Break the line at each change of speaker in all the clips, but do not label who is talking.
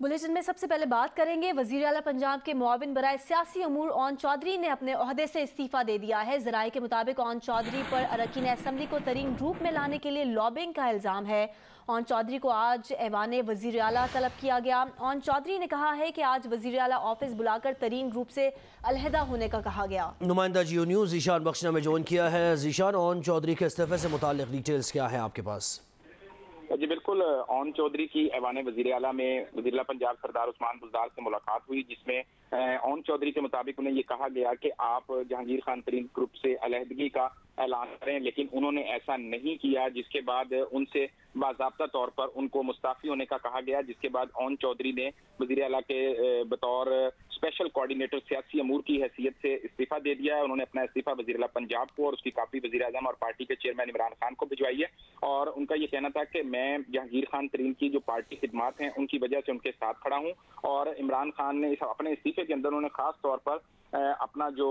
Bulletin में सबसे पहले बात करेंगे वजीर आला पंजाब के मुआविन बराए सियासी अमूर ओन चौधरी ने अपने ओहदे से इस्तीफा दे दिया है। जराये के मुताबिक ओन चौधरी पर अरकान असम्बली को तरीन ग्रुप में लाने के लिए लॉबिंग का इल्ज़ाम है। ओन चौधरी को आज ऐवान वजीर आला तलब किया गया। ओन चौधरी ने कहा है कि आज वजीर आला ऑफिस बुलाकर तरीन ग्रुप से अलहदा होने का कहा गया।
नुमाइंदा जियो न्यूज़ ज़ीशान बख्श ने ज्वाइन किया है। ज़ीशान, ओन चौधरी के इस्तीफे से मुताल्लिक डिटेल्स क्या है आपके पास?
जी बिल्कुल, ओन चौधरी की ऐवान वजीर आला में वज़ीर आला पंजाब सरदार उस्मान बुज़दार से मुलाकात हुई, जिसमें ओन चौधरी के मुताबिक उन्हें ये कहा गया कि आप जहांगीर खान तरीन ग्रुप से अलहदगी का ऐलान करें, लेकिन उन्होंने ऐसा नहीं किया, जिसके बाद उनसे बाज़ाब्ता तौर पर उनको मुस्ताफ़ी होने का कहा गया। जिसके बाद ओन चौधरी ने वज़ीर आला के बतौर स्पेशल कोऑर्डिनेटर सियासी अमूर की हैसियत से इस्तीफा दे दिया है। उन्होंने अपना इस्तीफा वज़ीर आला पंजाब को और उसकी कापी वज़ीर आज़म और पार्टी के चेयरमैन इमरान खान को भिजवाई है। और उनका ये कहना था कि मैं जहांगीर खान तरीन की जो पार्टी खिदमात हैं उनकी वजह से उनके साथ खड़ा हूँ। और इमरान खान ने अपने इस्तीफे के अंदर उन्होंने खास तौर पर अपना जो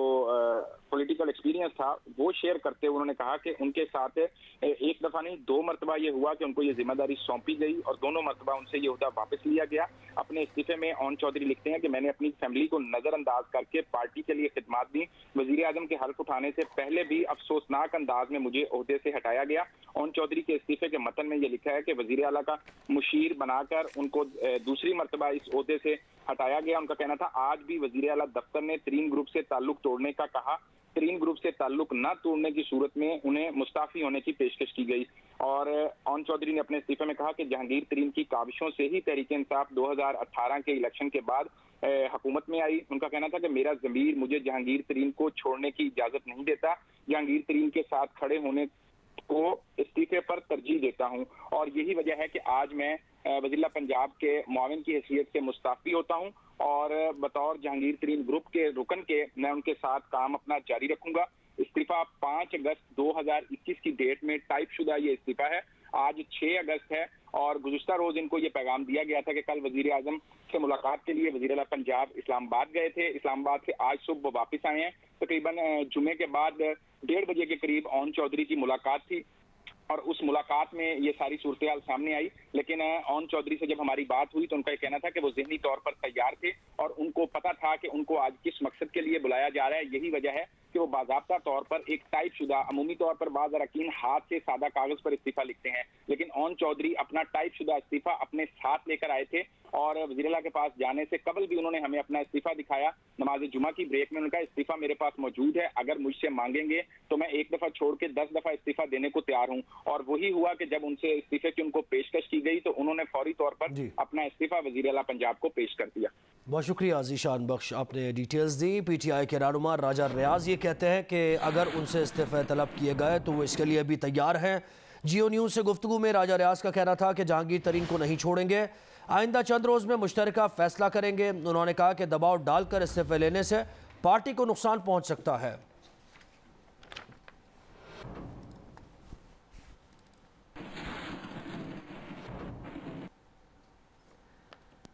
पॉलिटिकल एक्सपीरियंस था वो शेयर करते हुए उन्होंने कहा कि उनके साथ एक दफा नहीं 2 मरतबा ये हुआ कि उनको ये जिम्मेदारी सौंपी गई और दोनों मरतबा उनसे ये ओहदा वापस लिया गया। अपने इस्तीफे में ओन चौधरी लिखते हैं कि मैंने अपनी फैमिली को नजरअंदाज करके पार्टी के लिए खिदमात दी। वजीर आजम के हल्फ उठाने से पहले भी अफसोसनाक अंदाज में मुझे ओहदे से हटाया गया। ओन चौधरी के इस्तीफे के मतन में ये लिखा है कि वजीर आला का मुशीर बनाकर उनको दूसरी मरतबा इस ओहदे से हटाया गया। उनका कहना था आज भी वजीर आला दफ्तर ने तरीन ग्रुप से ताल्लुक तोड़ने का कहा। तरीन ग्रुप से ताल्लुक न तोड़ने की सूरत में उन्हें मुस्ताफी होने की पेशकश की गई। और ओन चौधरी ने अपने इस्तीफे में कहा कि जहांगीर तरीन की काविशों से ही तहरीक इंसाफ 2018 के इलेक्शन के बाद हुकूमत में आई। उनका कहना था कि मेरा ज़मीर मुझे जहांगीर तरीन को छोड़ने की इजाजत नहीं देता। जहांगीर तरीन के साथ खड़े होने को इस्तीफे पर तरजीह देता हूं और यही वजह है कि आज मैं वज़ीर पंजाब के मुआविन की हैसियत से मुस्ताफी होता हूं और बतौर जहांगीर तरीन ग्रुप के रुकन के मैं उनके साथ काम अपना जारी रखूंगा। इस्तीफा 5 अगस्त 2021 की डेट में टाइप शुदा ये इस्तीफा है। आज 6 अगस्त है और गुज़िश्ता रोज इनको ये पैगाम दिया गया था कि कल वजीर आजम से मुलाकात के लिए वज़ीर आला पंजाब इस्लामाबाद गए थे। इस्लामाबाद से आज सुबह वापस आए हैं। तकरीबन जुमे के बाद 1:30 बजे के करीब ओन चौधरी की मुलाकात थी और उस मुलाकात में ये सारी सूरत हाल सामने आई। लेकिन ओन चौधरी से जब हमारी बात हुई तो उनका ये कहना था कि वो ज़हनी तौर पर तैयार थे और उनको पता था कि उनको आज किस मकसद के लिए बुलाया जा रहा है। यही वजह है कि वो बाज़ाब्ता तौर पर एक टाइप शुदा अमूमी तौर पर बाज़ अरकान हाथ से सादा कागज पर इस्तीफा लिखते हैं, लेकिन ओन चौधरी अपना टाइप शुदा इस्तीफा अपने साथ लेकर आए थे और वज़ीर आला के पास जाने से कबल भी उन्होंने हमें अपना इस्तीफा दिखाया। नमाज जुमा की ब्रेक में उनका इस्तीफा मेरे पास मौजूद है, अगर मुझसे मांगेंगे तो मैं एक दफा छोड़ के 10 दफा इस्तीफा देने को तैयार हूं। और वही हुआ कि जब उनसे इस्तीफे की उनको पेशकश की गई तो उन्होंने फौरी तौर पर अपना इस्तीफा वज़ीर आला पंजाब को पेश कर दिया।
बहुत शुक्रिया ज़ीशान बख्श, आपने डिटेल्स दी। PTI के रहनुमा राजा रियाज ये कहते हैं कि अगर उनसे इस्तीफे तलब किए गए तो वो इसके लिए भी तैयार हैं। जियो न्यूज़ से गुफ्तगू में राजा रियाज का कहना था कि जहांगीर तरीन को नहीं छोड़ेंगे, आइंदा चंद रोज़ में मुश्तरका फैसला करेंगे। उन्होंने कहा कि दबाव डालकर इस्तीफे लेने से पार्टी को नुकसान पहुँच सकता है।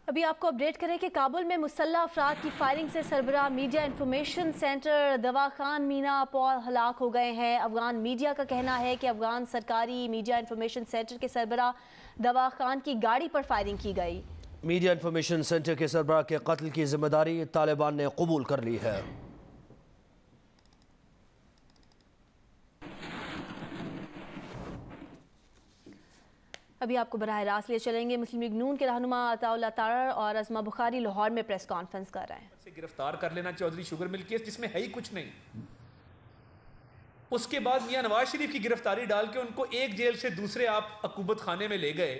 अभी आपको अपडेट करें कि काबुल में मुसल्लह अफराद की फायरिंग से सरबराह मीडिया इंफॉर्मेशन सेंटर दवा खान मीना पॉल हलाक हो गए हैं। अफगान मीडिया का कहना है कि अफगान सरकारी मीडिया इंफॉर्मेशन सेंटर के सरबराह दवा खान की गाड़ी पर फायरिंग की गई।
मीडिया इंफॉर्मेशन सेंटर के सरबराह के कत्ल की जिम्मेदारी तालिबान ने कबूल कर ली है।
अभी आपको बराह रास्त लिए चलेंगे। मुस्लिम लीग नून के रहनुमा अताउल्लाह तारर और अज़मा बुखारी लाहौर में प्रेस कॉन्फ्रेंस कर रहे हैं।
से गिरफ्तार कर लेना चौधरी शुगर मिल केस जिसमें है ही कुछ नहीं, उसके बाद मियां नवाज शरीफ की गिरफ्तारी डाल के उनको एक जेल से दूसरे आप अकूबत खाने में ले गए,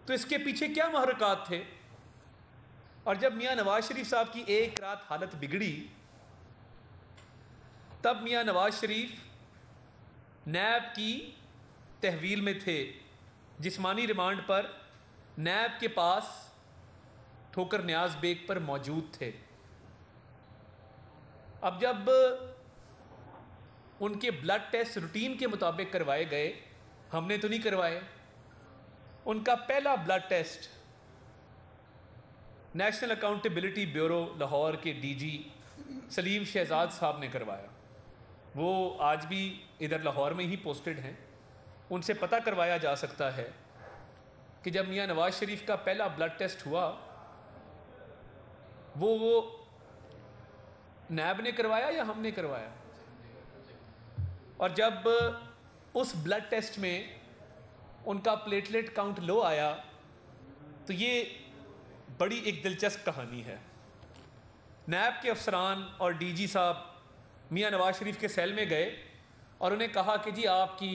तो इसके पीछे क्या महरकात थे? और जब मियां नवाज शरीफ साहब की एक रात हालत बिगड़ी तब मियां नवाज शरीफ नैब की तहवील में थे, जिस्मानी रिमांड पर नैब के पास ठोकर न्याज बेग पर मौजूद थे। अब जब उनके ब्लड टेस्ट रूटीन के मुताबिक करवाए गए, हमने तो नहीं करवाए, उनका पहला blood test National Accountability Bureau Lahore के DG सलीम शहजाद साहब ने करवाया। वो आज भी इधर लाहौर में ही पोस्टेड हैं, उनसे पता करवाया जा सकता है कि जब मियां नवाज शरीफ का पहला ब्लड टेस्ट हुआ वो नैब ने करवाया या हमने करवाया, और जब उस ब्लड टेस्ट में उनका प्लेटलेट काउंट लो आया तो ये बड़ी एक दिलचस्प कहानी है। नैब के अफसरान और डीजी साहब मियां नवाज शरीफ के सेल में गए और उन्हें कहा कि जी आपकी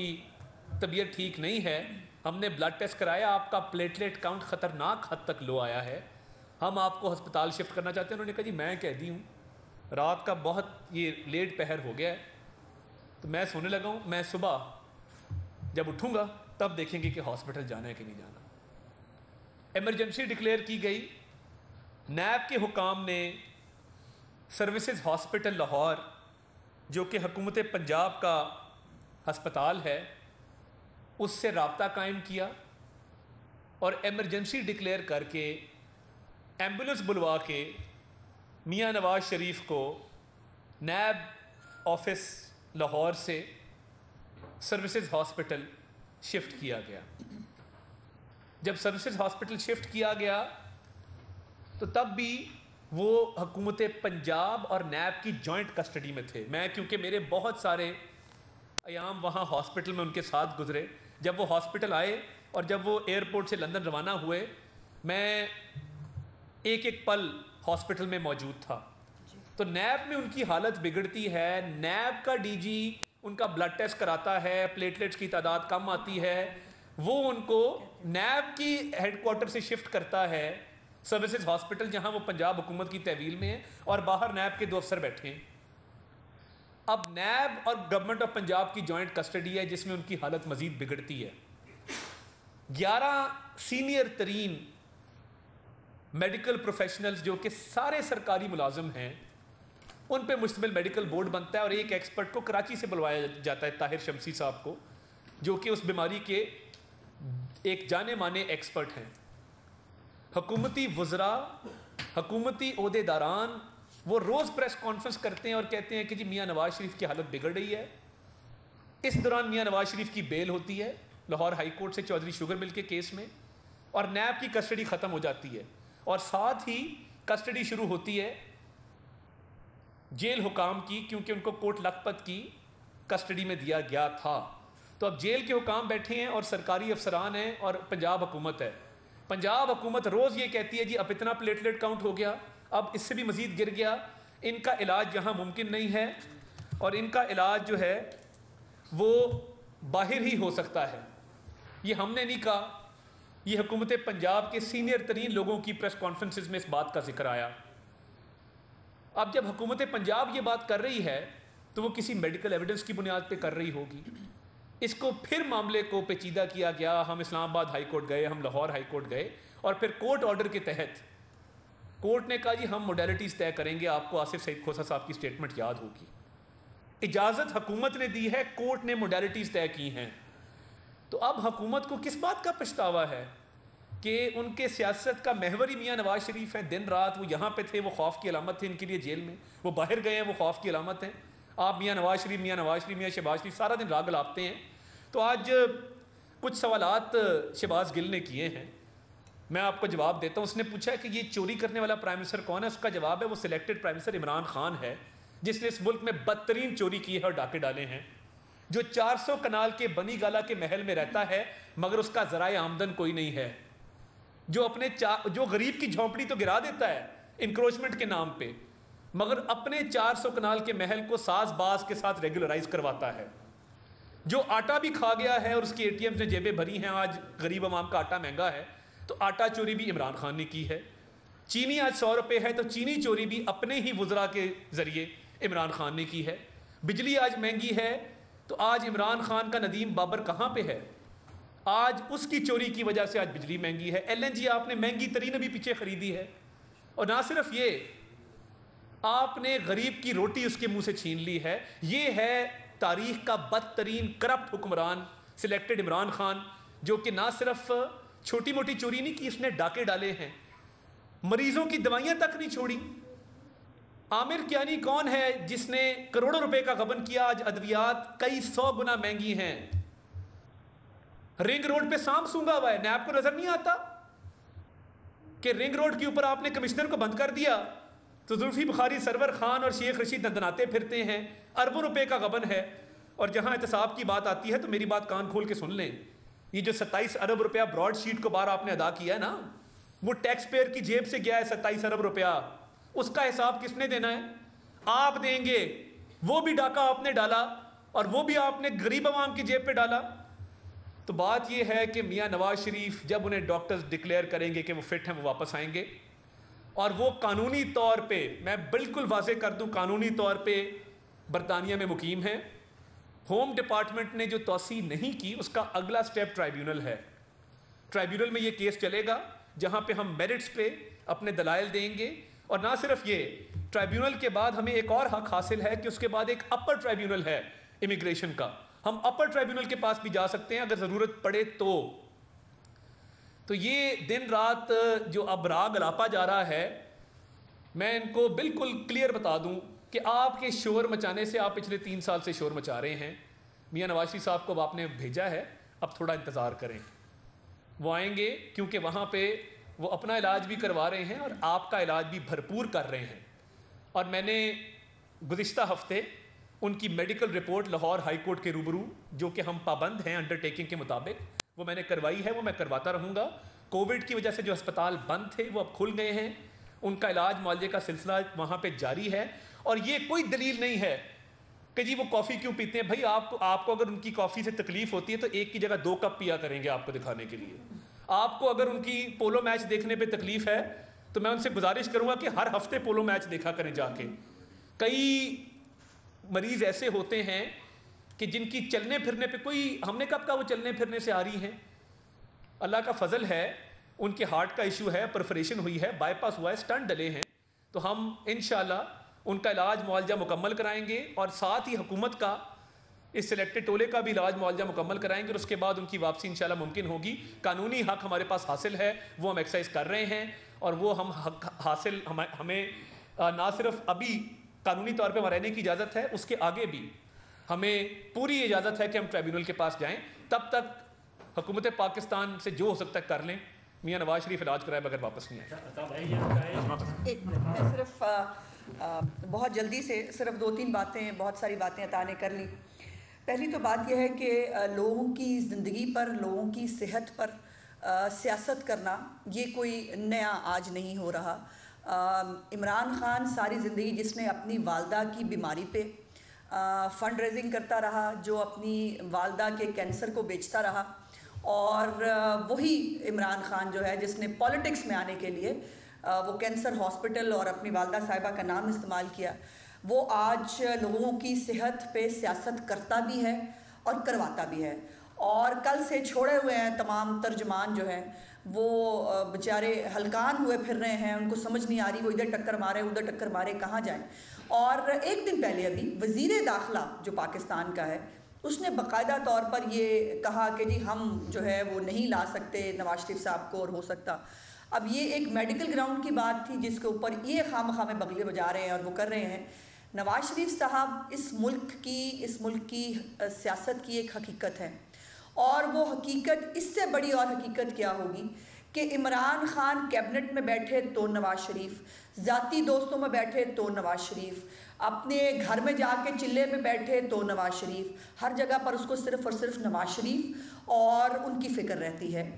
तबीयत ठीक नहीं है, हमने ब्लड टेस्ट कराया, आपका प्लेटलेट काउंट ख़तरनाक हद तक लो आया है, हम आपको अस्पताल शिफ्ट करना चाहते हैं। उन्होंने कहा जी मैं कैदी हूँ, रात का बहुत ये लेट पहर हो गया है, तो मैं सोने लगा हूँ, मैं सुबह जब उठूँगा तब देखेंगे कि हॉस्पिटल जाना है कि नहीं जाना। इमरजेंसी डिक्लेयर की गई। नैब के हुकाम ने सर्विसेज हॉस्पिटल लाहौर, जो कि हुकूमत पंजाब का हस्पताल है, उससे रब्ता कायम किया और इमरजेंसी डिक्लेयर करके एम्बुलेंस बुलवा के मियां नवाज शरीफ को नैब ऑफिस लाहौर से सर्विसेज हॉस्पिटल शिफ्ट किया गया। जब सर्विसेज हॉस्पिटल शिफ्ट किया गया तो तब भी वो हुकूमत पंजाब और नैब की जॉइंट कस्टडी में थे। मैं क्योंकि मेरे बहुत सारे अयाम वहाँ हॉस्पिटल में उनके साथ गुजरे, जब वो हॉस्पिटल आए और जब वो एयरपोर्ट से लंदन रवाना हुए, मैं एक एक पल हॉस्पिटल में मौजूद था। तो नैब में उनकी हालत बिगड़ती है, नैब का डीजी उनका ब्लड टेस्ट कराता है, प्लेटलेट्स की तादाद कम आती है, वो उनको नैब की हेडक्वार्टर से शिफ्ट करता है सर्विसेज हॉस्पिटल, जहां वो पंजाब हुकूमत की तहवील में है और बाहर नैब के 2 अफसर बैठे हैं। अब नैब और गवर्नमेंट ऑफ पंजाब की जॉइंट कस्टडी है जिसमें उनकी हालत मजीद बिगड़ती है। 11 सीनियर तरीन मेडिकल प्रोफेशनल्स जो कि सारे सरकारी मुलाजिम हैं, उन पे मुश्तमिल मेडिकल बोर्ड बनता है और एक एक्सपर्ट को कराची से बुलवाया जाता है, ताहिर शमसी साहब को, जो कि उस बीमारी के एक जाने माने एक्सपर्ट हैं। हुकूमती वज़रा, हुकूमती ओहदेदारान वो रोज़ प्रेस कॉन्फ्रेंस करते हैं और कहते हैं कि जी मियां नवाज शरीफ की हालत बिगड़ रही है। इस दौरान मियां नवाज शरीफ की बेल होती है लाहौर हाई कोर्ट से चौधरी शुगर मिल के केस में, और नैब की कस्टडी ख़त्म हो जाती है और साथ ही कस्टडी शुरू होती है जेल हुकाम की, क्योंकि उनको कोट लखपत की कस्टडी में दिया गया था। तो अब जेल के हुकाम बैठे हैं और सरकारी अफसरान हैं और पंजाब हुकूमत है। पंजाब हुकूमत रोज़ ये कहती है जी अब इतना प्लेटलेट काउंट हो गया, अब इससे भी मज़ीद गिर गया, इनका इलाज यहाँ मुमकिन नहीं है और इनका इलाज जो है वो बाहर ही हो सकता है। ये हमने नहीं कहा, ये हुकूमत पंजाब के सीनियर तरीन लोगों की प्रेस कॉन्फ्रेंसेस में इस बात का जिक्र आया। अब जब हुकूमत पंजाब ये बात कर रही है तो वो किसी मेडिकल एविडेंस की बुनियाद पे कर रही होगी। इसको फिर मामले को पेचीदा किया गया, हम इस्लामाबाद हाई कोर्ट गए, हम लाहौर हाई कोर्ट गए और फिर कोर्ट ऑर्डर के तहत कोर्ट ने कहा जी हम मोडेलिटीज़ तय करेंगे, आपको आसिफ सईद खोसा साहब की स्टेटमेंट याद होगी। इजाज़त हुकूमत ने दी है, कोर्ट ने मोडेलिटीज़ तय की हैं। तो अब हुकूमत को किस बात का पछतावा है कि उनके सियासत का महवर ही मियां नवाज शरीफ हैं। दिन रात वो यहाँ पे थे, वो खौफ की अलामत थे इनके लिए जेल में, वो बाहर गए हैं, वो खौफ की अलामत है। आप मियां नवाज शरीफ, मियां शहबाज शरीफ सारा दिन राग लापते हैं। तो आज कुछ सवालात शहबाज गिल ने किए हैं, मैं आपको जवाब देता हूँ। उसने पूछा है कि ये चोरी करने वाला प्राइम मिनिस्टर कौन है। उसका जवाब है वो selected prime minister Imran Khan है, जिसने इस मुल्क में बदतरीन चोरी की है और डाके डाले हैं, जो 400 कनाल के बनी गाला के महल में रहता है मगर उसका ज़राए आमदन कोई नहीं है, जो गरीब की झोंपड़ी तो गिरा देता है इंक्रोचमेंट के नाम पे, मगर अपने 400 कनाल के महल को साज-बाज के साथ रेगुलराइज करवाता है, जो आटा भी खा गया है और उसकी एटीएम से जेबें भरी हैं। आज गरीब आवाम का आटा महंगा है तो आटा चोरी भी इमरान खान ने की है। चीनी आज 100 रुपये है तो चीनी चोरी भी अपने ही वज़रा के ज़रिए इमरान खान ने की है। बिजली आज महंगी है तो आज इमरान खान का नदीम बाबर कहाँ पे है, आज उसकी चोरी की वजह से आज बिजली महंगी है। LNG आपने महंगी तरीन अभी पीछे खरीदी है, और ना सिर्फ ये, आपने गरीब की रोटी उसके मुंह से छीन ली है। ये है तारीख का बदतरीन करप्ट हुक्मरान सिलेक्टेड इमरान खान, जो कि ना सिर्फ छोटी मोटी चोरी नहीं की, इसने डाके डाले हैं, मरीजों की दवाइयां तक नहीं छोड़ी। आमिर कियानी कौन है जिसने करोड़ों रुपए का गबन किया, आज अद्वियात कई 100 गुना महंगी हैं। रिंग रोड पे सांप सूंघा हुआ है, नैब को नजर नहीं आता कि रिंग रोड के ऊपर आपने कमिश्नर को बंद कर दिया तो जुल्फी बुखारी, सरवर खान और शेख रशीद दंदनाते फिरते हैं, अरबों रुपए का गबन है। और जहां एहतसाब की बात आती है तो मेरी बात कान खोल के सुन लें, ये जो 27 अरब रुपया ब्रॉड शीट को बार आपने अदा किया है ना, वो टैक्स पेयर की जेब से गया है 27 अरब रुपया। उसका हिसाब किसने देना है? आप देंगे। वो भी डाका आपने डाला और वो भी आपने गरीब आवाम की जेब पे डाला। तो बात यह है कि मियां नवाज शरीफ जब उन्हें डॉक्टर्स डिक्लेयर करेंगे कि वो फिट हैं, वो वापस आएंगे और वो कानूनी तौर पे, मैं बिल्कुल वाजे कर दूं, कानूनी तौर पे बरतानिया में मुकीम हैं। होम डिपार्टमेंट ने जो तोसी नहीं की उसका अगला स्टेप ट्राइब्यूनल है। ट्राइब्यूनल में ये केस चलेगा जहां पे हम मेरिट्स पे अपने दलाइल देंगे। और ना सिर्फ ये, ट्राइब्यूनल के बाद हमें एक और हक हासिल है कि उसके बाद एक अपर ट्राइब्यूनल है इमिग्रेशन का, हम अपर ट्राइब्यूनल के पास भी जा सकते हैं अगर ज़रूरत पड़े तो ये दिन रात जो अब राग अलापा जा रहा है, मैं इनको बिल्कुल क्लियर बता दूं कि आपके शोर मचाने से, आप पिछले 3 साल से शोर मचा रहे हैं। मियां नवाज शरीफ साहब को आपने भेजा है, अब थोड़ा इंतज़ार करें, वो आएंगे क्योंकि वहाँ पे वो अपना इलाज भी करवा रहे हैं और आपका इलाज भी भरपूर कर रहे हैं। और मैंने गुज़िश्ता हफ्ते उनकी medical report Lahore high court के रूबरू, जो कि हम पाबंद हैं अंडरटेकिंग के मुताबिक, वो मैंने करवाई है, वो मैं करवाता रहूँगा। कोविड की वजह से जो अस्पताल बंद थे वो अब खुल गए हैं, उनका इलाज मुआलजे का सिलसिला वहाँ पे जारी है। और ये कोई दलील नहीं है कि जी वो कॉफ़ी क्यों पीते हैं। भाई आपको अगर उनकी कॉफ़ी से तकलीफ होती है तो एक की जगह 2 कप पिया करेंगे आपको दिखाने के लिए। आपको अगर उनकी पोलो मैच देखने पे तकलीफ है तो मैं उनसे गुजारिश करूँगा कि हर हफ्ते पोलो मैच देखा करें जाके। कई मरीज़ ऐसे होते हैं कि जिनकी चलने फिरने पे कोई, हमने कब कहा वो चलने फिरने से आ रही हैं, अल्लाह का फजल है, उनके हार्ट का इशू है, परफोरेशन हुई है, बाईपास हुआ है, स्टंट डले हैं, तो हम इंशाल्लाह उनका इलाज मुआवजा मुकम्मल कराएंगे और साथ ही हुकूमत का इस सिलेक्टेड टोले का भी इलाज मुआवजा मुकम्मल कराएंगे और उसके बाद उनकी वापसी इंशाल्लाह मुमकिन होगी। कानूनी हक हमारे पास हासिल है, वो हम एक्सरसाइज कर रहे हैं और वो हम हक हासिल हमें ना सिर्फ अभी कानूनी तौर पर रहने की इजाज़त है, उसके आगे भी हमें पूरी इजाज़त है कि हम ट्राइब्यूनल के पास जाएँ। तब तक हुकूमत पाकिस्तान से जो हो सकता है कर लें, मियां नवाज शरीफ इलाज कराए बगैर वापस नहीं आए।
एक मिनट, मैं सिर्फ बहुत जल्दी से सिर्फ 2-3 बातें, बहुत सारी बातें अता ने कर ली। पहली तो बात यह है कि लोगों की ज़िंदगी पर, लोगों की सेहत पर सियासत करना ये कोई नया आज नहीं हो रहा। इमरान खान सारी ज़िंदगी जिसने अपनी वालदा की बीमारी पे फ़ंड रेजिंग करता रहा, जो अपनी वालदा के कैंसर को बेचता रहा, और वही इमरान खान जो है जिसने पॉलिटिक्स में आने के लिए वो कैंसर हॉस्पिटल और अपनी वालदा साहिबा का नाम इस्तेमाल किया, वो आज लोगों की सेहत पे सियासत करता भी है और करवाता भी है। और कल से छोड़े हुए हैं तमाम तर्जमान जो हैं, वो बेचारे हलकान हुए फिर रहे हैं, उनको समझ नहीं आ रही, वो इधर टक्कर मारे उधर टक्कर मारे, कहाँ जाएं। और एक दिन पहले अभी वज़ीर दाखिला जो पाकिस्तान का है, उसने बाकायदा तौर पर ये कहा कि जी हम जो है वो नहीं ला सकते नवाज शरीफ साहब को, और हो सकता। अब ये एक मेडिकल ग्राउंड की बात थी जिसके ऊपर ये खामखा में बगले बजा रहे हैं और वो कर रहे हैं। नवाज शरीफ साहब इस मुल्क की सियासत की एक हकीकत है, और वो हकीकत इससे बड़ी और हकीकत क्या होगी कि इमरान खान कैबिनेट में बैठे तो नवाज शरीफ, ज़ाती दोस्तों में बैठे तो नवाज शरीफ, अपने घर में जाके चिल्ले पे बैठे तो नवाज शरीफ, हर जगह पर उसको सिर्फ़ और सिर्फ नवाज शरीफ और उनकी फ़िक्र रहती है।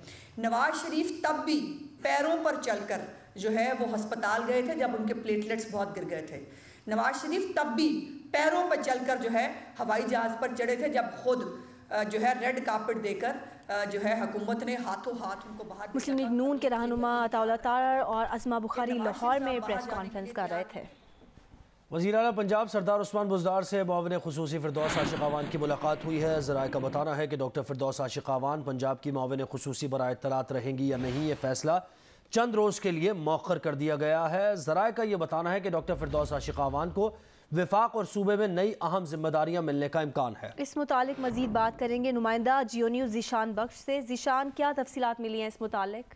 नवाज शरीफ तब भी पैरों पर चलकर जो है वो हस्पताल गए थे जब उनके प्लेटलेट्स बहुत गिर गए थे। नवाज शरीफ तब भी पैरों पर चलकर जो है हवाई जहाज़ पर चढ़े थे जब खुद जो है रेड कार्पेट देकर जो है हुकूमत ने हाथों हाथ उनको बाहर।
मुस्लिम लीग नून के रहनुमा अताउल्लाह तारर और अज़मा बुखारी लाहौर में प्रेस कॉन्फ्रेंस कर रहे थे।
वज़ीर आला पंजाब सरदार उस्मान बुज़दार से मुआविन ख़ुसूसी फ़िरदौस आशिक़ आवान की मुलाकात हुई है। ज़राए का बताना है कि डॉक्टर फ़िरदौस आशिक़ आवान पंजाब की मुआविन ख़ुसूसी बराए इत्तलात रहेंगी या नहीं, ये फ़ैसला चंद रोज़ के लिए मौख़र कर दिया गया है। ज़राए का ये बताना है कि डॉक्टर फ़िरदौस आशिक़ आवान को विफाक और सूबे में नई अहम जिम्मेदारियां मिलने का इम्कान है। इस
मुतालिक मजीद बात करेंगे नुमाइंदा जियो न्यूज़ ज़ीशान बख्श से। ज़ीशान, क्या तफसीलात मिली हैं इस मुतालिक?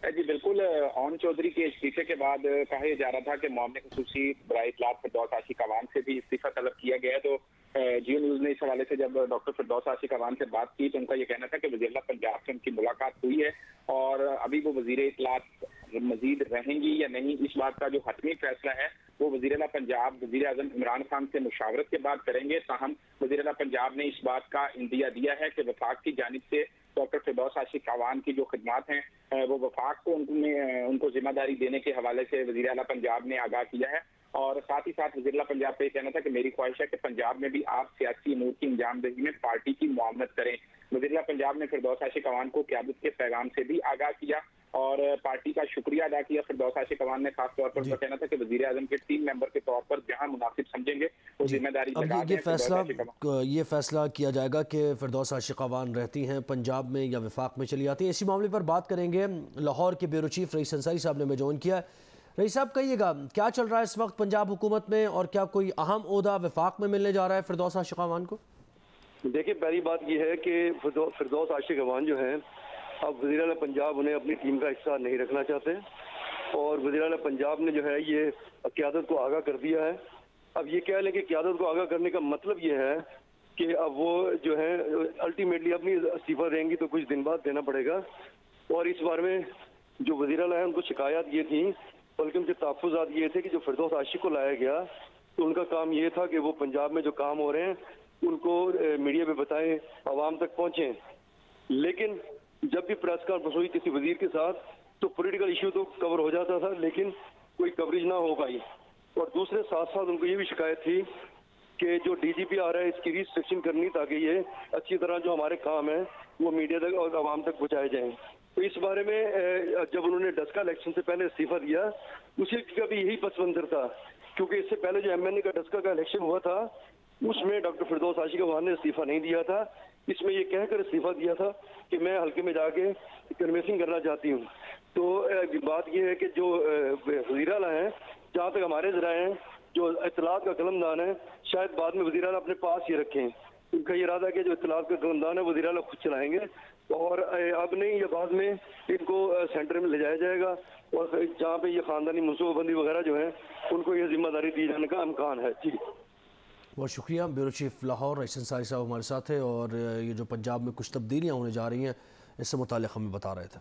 जी बिल्कुल, ओन चौधरी के इस्तीफे के बाद कहा जा रहा था कि मुआविन ख़ुसूसी बराए इत्तलात फ़िरदौस आशिक़ आवान से भी इस्तीफा तलब किया गया है, तो जियो न्यूज ने इस हवाले से जब डॉक्टर फिरदौस आशिक अवान से बात की तो उनका ये कहना था कि वज़ीर आला पंजाब से उनकी मुलाकात हुई है और अभी वो वज़ीर इत्तलात मजीद रहेंगी या नहीं, इस बात का जो हतमी फैसला है वो वज़ीर आला पंजाब वज़ीर आज़म इमरान खान से मुशावरत के बाद करेंगे। ताहम वज़ीर आला पंजाब ने इस बात का इंदिया दिया है कि वफाक की जानिब से डॉक्टर फिरदौस आशिक अवान की जो खिदमात हैं वो वफाक को उनको जिम्मेदारी देने के हवाले से वज़ीर आला पंजाब ने आगाह किया है। और साथ ही साथ वज़ीर आला पंजाब का ये कहना था कि मेरी ख्वाहिश है कि पंजाब में भी आप सियासी अमूर की अंजामदही में पार्टी की मुआवनत करें। वज़ीर आला पंजाब ने फिरदौस आशिक अवान को क़यादत के पैगाम से भी आगाह किया और पार्टी का शुक्रिया अदा किया। फिरदौस आशिक अवान ने खास तौर पर उनका कहना था कि वज़ीर आज़म के टीम मेंबर के तौर पर जहां मुनासिब समझेंगे वो जिम्मेदारी लगा दें।
ये फैसला किया जाएगा कि फिरदौस आशिक अवान रहती हैं पंजाब में या वफाक में चली आती हैं। इसी मामले पर बात करेंगे। लाहौर के ब्यूरो चीफ रईस अंसारी साहब ने हमें ज्वाइन किया। रईस साहब, कहिएगा क्या चल रहा है इस वक्त पंजाब हुकूमत में और क्या कोई अहम ओहदा वफाक में मिलने जा रहा है फिरदौस आशिक अवान को?
देखिए, पहली बात यह है कि फिरदौस आशिक अवान जो है अब वज़ीर आला पंजाब उन्हें अपनी टीम का हिस्सा नहीं रखना चाहते और वज़ीर आला पंजाब ने जो है ये क़यादत को आगाह कर दिया है। अब ये कह लें कि क़यादत को आगाह करने का मतलब ये है कि अब वो जो है अल्टीमेटली अपनी इस्तीफ़ा देंगी तो कुछ दिन बाद देना पड़ेगा। और इस बारे में जो वज़ीर आला है उनको शिकायत ये थी, बल्कि उनके तहफ़्फ़ुज़ात ये थे कि जो फिरदौस आशिक को लाया गया तो उनका काम ये था कि वो पंजाब में जो काम हो रहे हैं उनको मीडिया पे बताएं, आवाम तक पहुँचें। लेकिन जब भी प्रेस कॉन्फ्रेंस हुई किसी वजीर के साथ तो पॉलिटिकल इशू तो कवर हो जाता था लेकिन कोई कवरेज ना हो पाई। और दूसरे साथ साथ उनको ये भी शिकायत थी कि जो डीजीपी आ रहा है इसकी रिस्ट्रिक्शन करनी ताकि ये अच्छी तरह जो हमारे काम है वो मीडिया तक और आवाम तक पहुँचाए जाएँ। तो इस बारे में जब उन्होंने डस्का इलेक्शन से पहले इस्तीफा दिया उसी का भी यही पस मंजर था, क्योंकि इससे पहले जो MNA का डस्का का इलेक्शन हुआ था उसमें डॉक्टर फिरदौस आशिक अवान ने इस्तीफा नहीं दिया था। इसमें ये कहकर इस्तीफा दिया था कि मैं हल्के में जाके कन्वेंसिंग करना चाहती हूँ। तो बात यह है कि जो वज़ीर आला हैं, जहाँ तक हमारे ज़राए हैं, जो इत्तलात का कलमदान है, शायद बाद में वज़ीर आला अपने पास ही रखें। उनका ये इरादा है कि जो इत्तलात का कलमदान है वज़ीर आला खुद चलाएंगे और अब नहीं या बाद में इनको सेंटर में ले जाया जाएगा और जहाँ पे ये ख़ानदानी मनसूबाबंदी वगैरह जो है उनको ये जिम्मेदारी दी जाने का इम्कान है। जी
बहुत शुक्रिया। Bureau chief Lahore rice Ansari साहब हमारे साथ है और ये जो पंजाब में कुछ तब्दीलियाँ होने जा रही हैं इससे मुताल्लिक़ हमें बता रहे थे।